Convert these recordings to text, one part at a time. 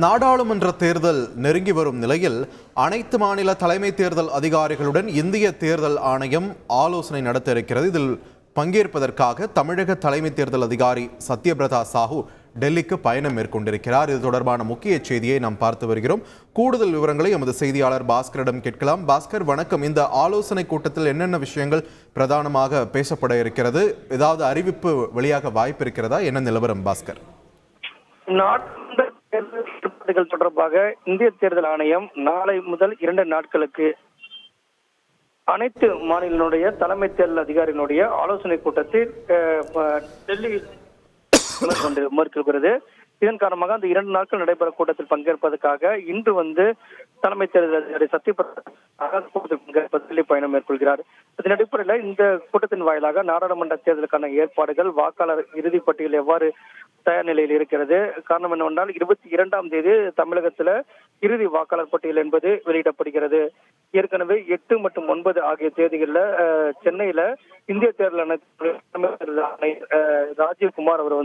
நாடாளுமன்ற தேர்தல் நெருங்கி வரும் நிலையில் அனைத்து மாநில தலைமை தேர்தல் அதிகாரிகளுடன் இந்திய தேர்தல் ஆணையம் ஆலோசனை நடத்த இருக்கிறது. இதில் பங்கேற்பதற்காக தமிழக தலைமை தேர்தல் அதிகாரி சத்யபிரதா சாஹூ டெல்லிக்கு பயணம் மேற்கொண்டிருக்கிறார். இது தொடர்பான முக்கிய செய்தியை நாம் பார்த்து வருகிறோம். கூடுதல் விவரங்களை எமது செய்தியாளர் பாஸ்கரிடம் கேட்கலாம். பாஸ்கர், வணக்கம். இந்த ஆலோசனை கூட்டத்தில் என்னென்ன விஷயங்கள் பிரதானமாக பேசப்பட இருக்கிறது? ஏதாவது அறிவிப்பு வெளியாக வாய்ப்பு இருக்கிறதா? என்ன நிலவரம் பாஸ்கர்? தேர்தல் தொடர்பாக இந்திய தேர்தல் ஆணையம் நாளை முதல் 2 நாட்களுக்கு அனைத்து மாநிலங்களுடைய தலைமை தேர்தல் அதிகாரிகளுடைய ஆலோசனை கூட்டத்தில் டெல்லியில் மேற்கொள்கிறது. இதன் காரணமாக அந்த 2 நாட்கள் நடைபெற கூட்டத்தில் பங்கேற்பதற்காக இன்று தலைமை தேர்தல் அதிகாரி சத்யபிரதா டெல்லி பயணம் மேற்கொள்கிறார். இதன் அடிப்படையில் இந்த கூட்டத்தின் வாயிலாக நாடாளுமன்ற தேர்தலுக்கான ஏற்பாடுகள், வாக்காளர் இறுதிப் பட்டியல் எவ்வாறு தயார் நிலையில் இருக்கிறது, காரணம் என்னவென்றால் 22ஆம் தேதி தமிழகத்துல இறுதி வாக்காளர் பட்டியல் என்பது வெளியிடப்படுகிறது. ஏற்கனவே 8 மற்றும் 9 ஆகிய தேதிகளில் சென்னையில இந்திய தேர்தல் ராஜீவ்குமார் அவர்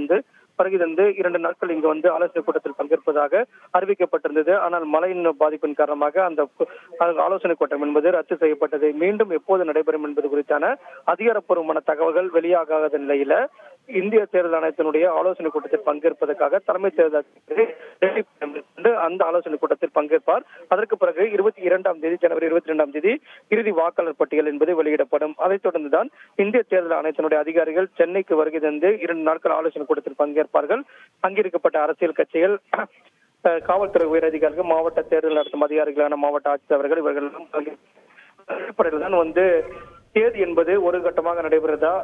வருகை தந்து 2 நாட்கள் இங்கு ஆலோசனை கூட்டத்தில் பங்கேற்பதாக அறிவிக்கப்பட்டிருந்தது. ஆனால் மழையின் பாதிப்பின் காரணமாக அந்த ஆலோசனை கூட்டம் என்பது ரத்து செய்யப்பட்டது. மீண்டும் எப்போது நடைபெறும் என்பது குறித்தான அதிகாரப்பூர்வமான தகவல்கள் வெளியாகாத நிலையில இந்திய தேர்தல் ஆணையத்தினுடைய ஆலோசனை கூட்டத்தில் பங்கேற்பதற்காக தலைமை தேர்தல் அந்த ஆலோசனை கூட்டத்தில் பங்கேற்பார். அதற்கு பிறகு 22ஆம் தேதி ஜனவரி 22ஆம் தேதி இறுதி வாக்காளர் பட்டியல் என்பது வெளியிடப்படும். அதைத் தொடர்ந்துதான் இந்திய தேர்தல் ஆணையத்தினுடைய அதிகாரிகள் சென்னைக்கு வருகை தந்து 2 நாட்கள் ஆலோசனை கூட்டத்தில் பங்கேற்பார்கள். அங்கிருக்கப்பட்ட அரசியல் கட்சிகள், காவல்துறை உயரதிகாரிகள், மாவட்ட தேர்தல் நடத்தும் அதிகாரிகளான மாவட்ட ஆட்சித்தலைவர்கள் இவர்கள் அடிப்படையில் தான் தேதி என்பது ஒரு கட்டமாக நடைபெறுதா,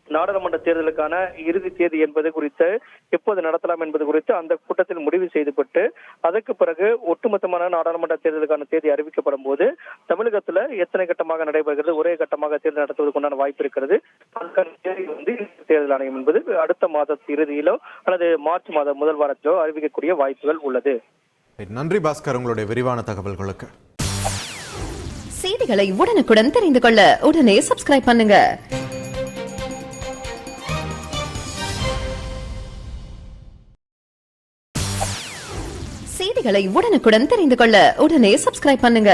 நாடாளுமன்ற தேர்தலுக்கான இறுதி தேதி என்பது குறித்து எப்போது நடத்தலாம் என்பது குறித்து அந்த கூட்டத்தில் முடிவு செய்துவிட்டு அதற்கு பிறகு ஒட்டுமொத்தமான நாடாளுமன்ற தேர்தலுக்கான தேதி அறிவிக்கப்படும் போது தமிழகத்துல எத்தனை கட்டமாக நடைபெறுகிறது, ஒரே கட்டமாக தேர்தல் நடத்துவதற்குண்டான வாய்ப்பு இருக்கிறது. தேர்தல் ஆணையம் என்பது அடுத்த மாத இறுதியிலோ அல்லது மார்ச் மாத முதல் வாரத்திலோ அறிவிக்கக்கூடிய வாய்ப்புகள் உள்ளது. நன்றி பாஸ்கர், உங்களுடைய விரிவான தகவல்களுக்கு. செய்திகளை உடனுக்குடன் தெரிந்து கொள்ள உடனே சப்ஸ்கிரைப் பண்ணுங்க. செய்திகளை உடனுக்குடன் தெரிந்து கொள்ள உடனே சப்ஸ்கிரைப் பண்ணுங்க.